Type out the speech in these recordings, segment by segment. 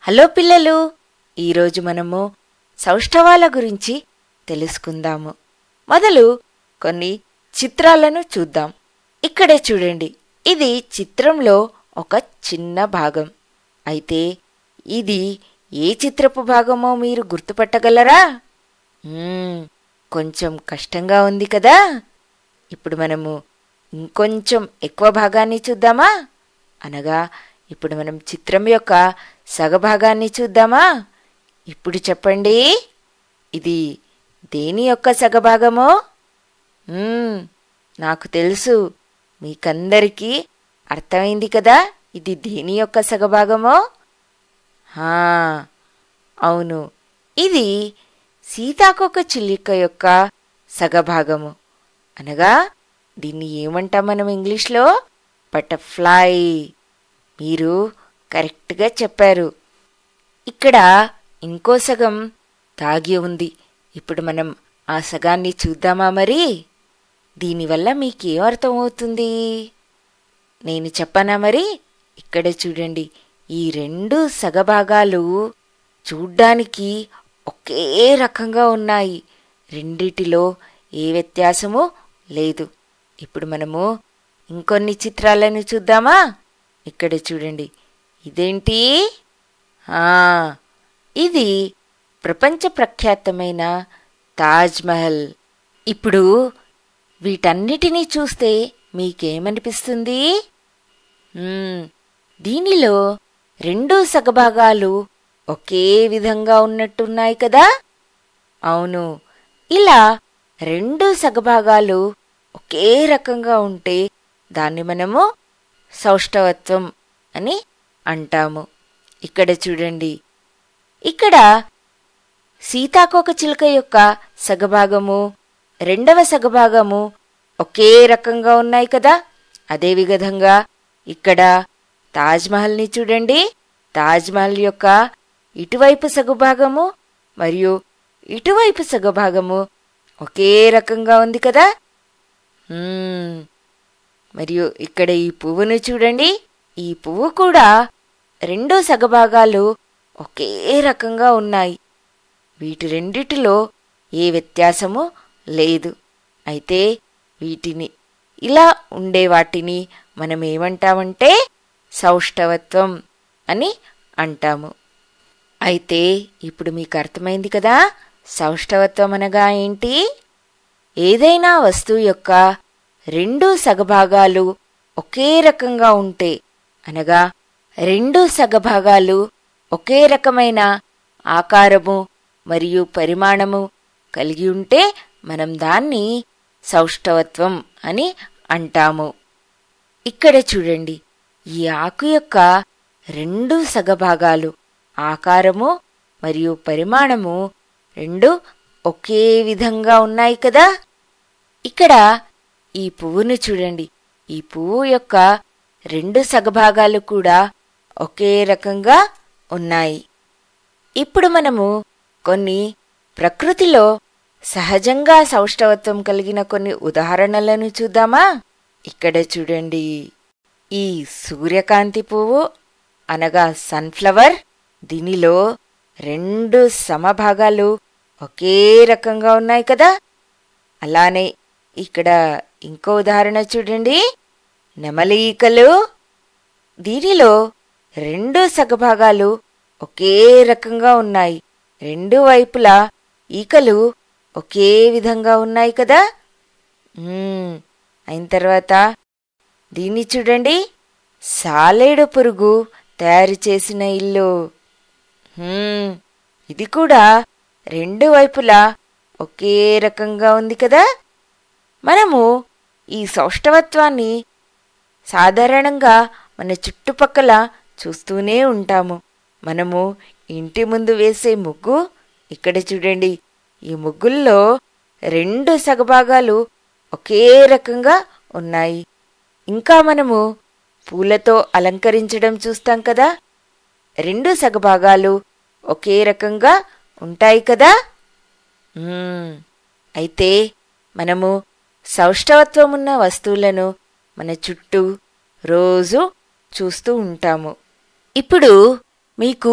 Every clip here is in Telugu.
హలో పిల్లలు, ఈరోజు మనము సౌష్ఠవాల గురించి తెలుసుకుందాము. మొదలు కొన్ని చిత్రాలను చూద్దాం. ఇక్కడే చూడండి, ఇది చిత్రంలో ఒక చిన్న భాగం. అయితే ఇది ఏ చిత్రపు భాగమో మీరు గుర్తుపట్టగలరా? కొంచెం కష్టంగా ఉంది కదా. ఇప్పుడు మనము ఇంకొంచెం ఎక్కువ భాగాన్ని చూద్దామా? అనగా ఇప్పుడు మనం చిత్రం యొక్క సగభాగాన్ని చూద్దామా? ఇప్పుడు చెప్పండి, ఇది దేని యొక్క సగభాగమో? నాకు తెలుసు, మీకందరికీ అర్థమైంది కదా ఇది దేని యొక్క సగభాగమో. అవును, ఇది సీతాకోకచిలుక యొక్క సగభాగము. అనగా దీన్ని ఏమంటాం మనం ఇంగ్లీష్లో? బటర్ఫ్లై. మీరు కరెక్ట్గా చెప్పారు. ఇక్కడ ఇంకో సగం దాగి ఉంది. ఇప్పుడు మనం ఆ సగాన్ని చూద్దామా మరి? దీనివల్ల మీకేం అర్థమవుతుంది నేను చెప్పనా మరి? ఇక్కడ చూడండి, ఈ రెండు సగభాగాలు చూడ్డానికి ఒకే రకంగా ఉన్నాయి. రెండిటిలో ఏ వ్యత్యాసము లేదు. ఇప్పుడు మనము ఇంకొన్ని చిత్రాలను చూద్దామా? ఇక్కడ చూడండి, ఇదేంటి? ఇది ప్రపంచ ప్రఖ్యాతమైన తాజ్మహల్. ఇప్పుడు వీటన్నిటినీ చూస్తే మీకేమనిపిస్తుంది? దీనిలో రెండు సగభాగాలు ఒకే విధంగా ఉన్నట్టున్నాయి కదా. అవును, ఇలా రెండు సగభాగాలు ఒకే రకంగా ఉంటే దాన్ని మనము సౌష్ఠవత్వం అని అంటాము. ఇక్కడ చూడండి, ఇక్కడ సీతాకోకచిలుక యొక్క సగభాగము, రెండవ సగభాగము ఒకే రకంగా ఉన్నాయి కదా. అదే విధంగా ఇక్కడ తాజ్మహల్ని చూడండి, తాజ్మహల్ యొక్క ఇటువైపు సగభాగము మరియు ఇటువైపు సగభాగము ఒకే రకంగా ఉంది కదా. మరియు ఇక్కడ ఈ పువ్వును చూడండి, ఈ పువ్వు కూడా రెండు సగభాగాలు ఒకే రకంగా ఉన్నాయి. వీటి రెండిటిలో ఏ వ్యత్యాసము లేదు. అయితే వీటిని ఇలా ఉండే వాటిని మనం ఏమంటామంటే సౌష్ఠవత్వం అని అంటాము. అయితే ఇప్పుడు మీకు అర్థమైంది కదా సౌష్ఠవత్వం అనగా ఏంటి? ఏదైనా వస్తువు యొక్క రెండు సగభాగాలు ఒకే రకంగా ఉంటే, అనగా రెండు సగభాగాలు ఒకే రకమైన ఆకారము మరియు పరిమాణము కలిగి ఉంటే మనం దాన్ని సౌష్ఠవత్వం అని అంటాము. ఇక్కడ చూడండి, ఈ ఆకు యొక్క రెండు సగభాగాలు ఆకారము మరియు పరిమాణము రెండు ఒకే విధంగా ఉన్నాయి కదా. ఇక్కడ ఈ పువ్వును చూడండి, ఈ పువ్వు యొక్క రెండు సగభాగాలు కూడా ఒకే రకంగా ఉన్నాయి. ఇప్పుడు మనము కొన్ని ప్రకృతిలో సహజంగా సౌష్ఠవత్వం కలిగిన కొన్ని ఉదాహరణలను చూద్దామా? ఇక్కడ చూడండి, ఈ సూర్యకాంతి పువ్వు అనగా సన్ఫ్లవర్, దీనిలో రెండు సమభాగాలు ఒకే రకంగా ఉన్నాయి కదా. అలానే ఇక్కడ ఇంకో ఉదాహరణ చూడండి, నెమలి ఈకలు, దీనిలో రెండు సగభాగాలు ఒకే రకంగా ఉన్నాయి. రెండు వైపులా ఈకలు ఒకే విధంగా ఉన్నాయి కదా. అయిన తర్వాత దీన్ని చూడండి, సాలేడు పురుగు తయారు చేసిన ఇల్లు. ఇది కూడా రెండు వైపులా ఒకే రకంగా ఉంది కదా. మనము ఈ సౌష్ఠవత్వాన్ని సాధారణంగా మన చుట్టుపక్కల చూస్తూనే ఉంటాము. మనము ఇంటి ముందు వేసే ముగ్గు, ఇక్కడ చూడండి, ఈ ముగ్గుల్లో రెండు సగభాగాలు ఒకే రకంగా ఉన్నాయి. ఇంకా మనము పూలతో అలంకరించడం చూస్తాం కదా, రెండు సగభాగాలు ఒకే రకంగా ఉంటాయి కదా. అయితే మనము సౌష్ఠవత్వమున్న వస్తువులను మన చుట్టూ రోజు చూస్తూ ఉంటాము. ఇప్పుడు మీకు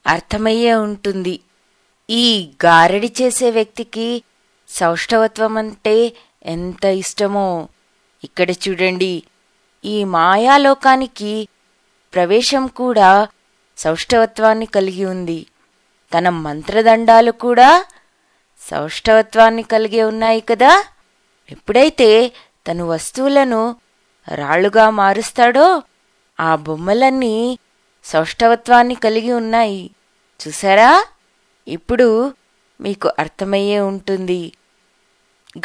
అర్థమయ్యే ఉంటుంది. ఈ గారడి చేసే వ్యక్తికి సౌష్ఠవత్వం అంటే ఎంత ఇష్టమో. ఇక్కడ చూడండి, ఈ మాయాలోకానికి ప్రవేశం కూడా సౌష్ఠవత్వాన్ని కలిగి ఉంది. తన మంత్రదండాలు కూడా సౌష్ఠవత్వాన్ని కలిగి ఉన్నాయి కదా. ఎప్పుడైతే తను వస్తువులను రాళ్లుగా మారుస్తాడో ఆ బొమ్మలన్నీ సౌష్ఠవత్వాన్ని కలిగి ఉన్నాయి. చూసారా? ఇప్పుడు మీకు అర్థమయ్యే ఉంటుంది.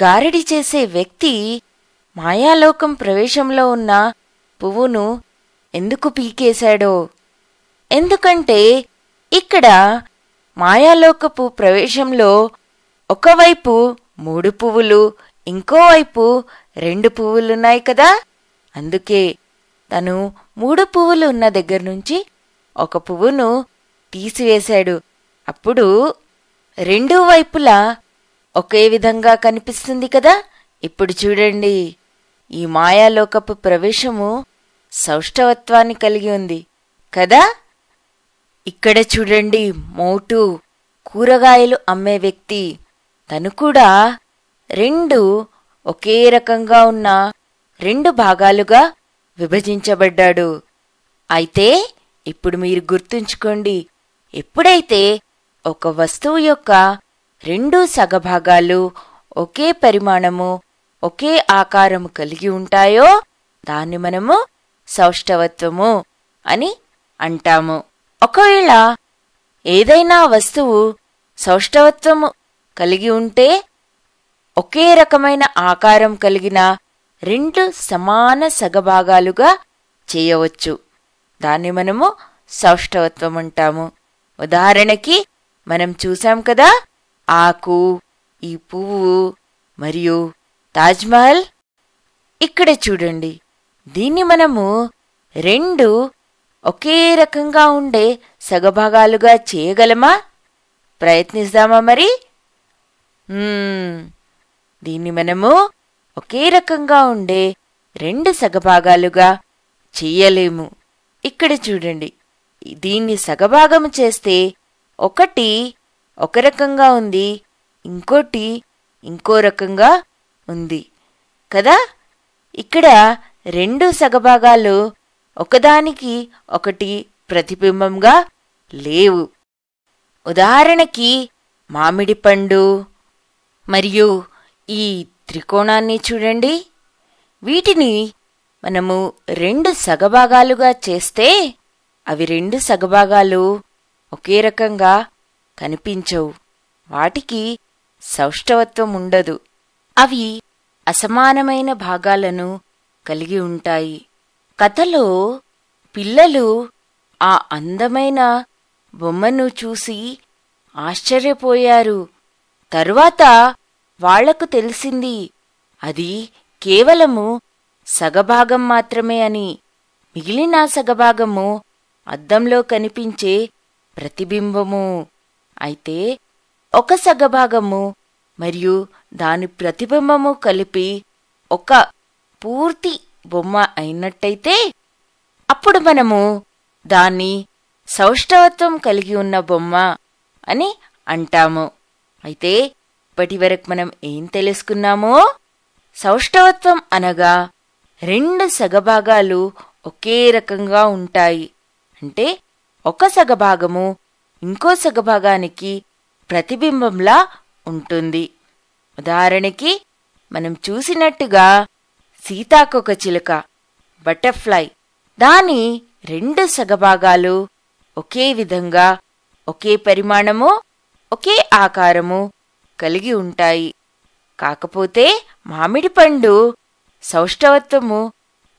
గారడి చేసే వ్యక్తి మాయాలోకం ప్రవేశంలో ఉన్న పువ్వును ఎందుకు పీకేశాడో. ఎందుకంటే ఇక్కడ మాయాలోకపు ప్రవేశంలో ఒకవైపు 3 పువ్వులు, ఇంకోవైపు 2 పువ్వులున్నాయి కదా. అందుకే తను 3 పువ్వులు ఉన్న దగ్గర నుంచి ఒక పువ్వును తీసివేశాడు. అప్పుడు 2 వైపులా ఒకే విధంగా కనిపిస్తుంది కదా. ఇప్పుడు చూడండి, ఈ మాయాలోకపు ప్రవేశము సౌష్ఠవత్వాన్ని కలిగి ఉంది కదా. ఇక్కడ చూడండి, మోటు కూరగాయలు అమ్మే వ్యక్తి తను కూడా 2 ఒకే రకంగా ఉన్న 2 భాగాలుగా విభజించబడ్డాడు. అయితే ఇప్పుడు మీరు గుర్తుంచుకోండి, ఎప్పుడైతే ఒక వస్తువు యొక్క 2 సగభాగాలు ఒకే పరిమాణము, ఒకే ఆకారము కలిగి ఉంటాయో దాన్ని మనము సౌష్ఠవత్వము అని అంటాము. ఒకవేళ ఏదైనా వస్తువు సౌష్ఠవత్వము కలిగి ఉంటే ఒకే రకమైన ఆకారం కలిగిన 2 సమాన సగభాగాలుగా చేయవచ్చు. దాన్ని మనము సౌష్ఠవత్వం అంటాము. ఉదాహరణకి మనం చూసాం కదా, ఆకు, ఈ పువ్వు మరియు తాజ్మహల్. ఇక్కడ చూడండి, దీన్ని మనము 2 ఒకే రకంగా ఉండే సగభాగాలుగా చేయగలమా? ప్రయత్నిస్తామా మరి? దీన్ని మనము ఒకే రకంగా ఉండే 2 సగభాగాలుగా చెయ్యలేము. ఇక్కడ చూడండి, దీన్ని సగభాగము చేస్తే ఒకటి ఒక రకంగా ఉంది, ఇంకోటి ఇంకో రకంగా ఉంది కదా. ఇక్కడ 2 సగభాగాలు ఒకదానికి ఒకటి ప్రతిబింబంగా లేవు. ఉదాహరణకి మామిడి పండు మరియు ఈ త్రికోణాన్ని చూడండి. వీటిని మనము 2 సగభాగాలుగా చేస్తే అవి 2 సగభాగాలు ఒకే రకంగా కనిపించవు. వాటికి సౌష్ఠవత్వం ఉండదు. అవి అసమానమైన భాగాలను కలిగి ఉంటాయి. కథలో పిల్లలు ఆ అందమైన బొమ్మను చూసి ఆశ్చర్యపోయారు. తరువాత వాళ్లకు తెలిసింది అది కేవలము సగభాగం మాత్రమే అని. మిగిలిన సగభాగము అద్దంలో కనిపించే ప్రతిబింబము. అయితే ఒక సగభాగము మరియు దాని ప్రతిబింబము కలిపి ఒక పూర్తి బొమ్మ అయినట్టయితే అప్పుడు మనము దాన్ని సౌష్ఠవత్వం కలిగి ఉన్న బొమ్మ అని అంటాము. అయితే ఇప్పటి వరకు మనం ఏం తెలుసుకున్నామో, సౌష్ఠవత్వం అనగా 2 సగభాగాలు ఒకే రకంగా ఉంటాయి. అంటే ఒక సగభాగము ఇంకో సగభాగానికి ప్రతిబింబంలా ఉంటుంది. ఉదాహరణకి మనం చూసినట్టుగా సీతాకోకచిలుక, బటర్ఫ్లై, దాని 2 సగభాగాలు ఒకే విధంగా, ఒకే పరిమాణము, ఒకే ఆకారము కలిగి ఉంటాయి. కాకపోతే మామిడి పండు సౌష్ఠవత్వము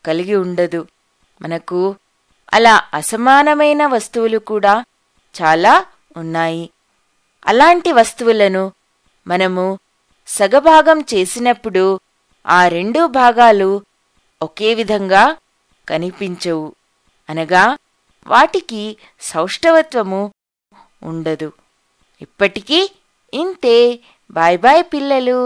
కలిగి ఉండదు. మనకు అలా అసమానమైన వస్తువులు కూడా చాలా ఉన్నాయి. అలాంటి వస్తువులను మనము సగభాగం చేసినప్పుడు ఆ 2 భాగాలు ఒకే విధంగా కనిపించవు. అనగా వాటికి సౌష్ఠవత్వము ఉండదు. ఇప్పటికీ ఇంతే. బాయ్ బాయ్ పిల్లలు.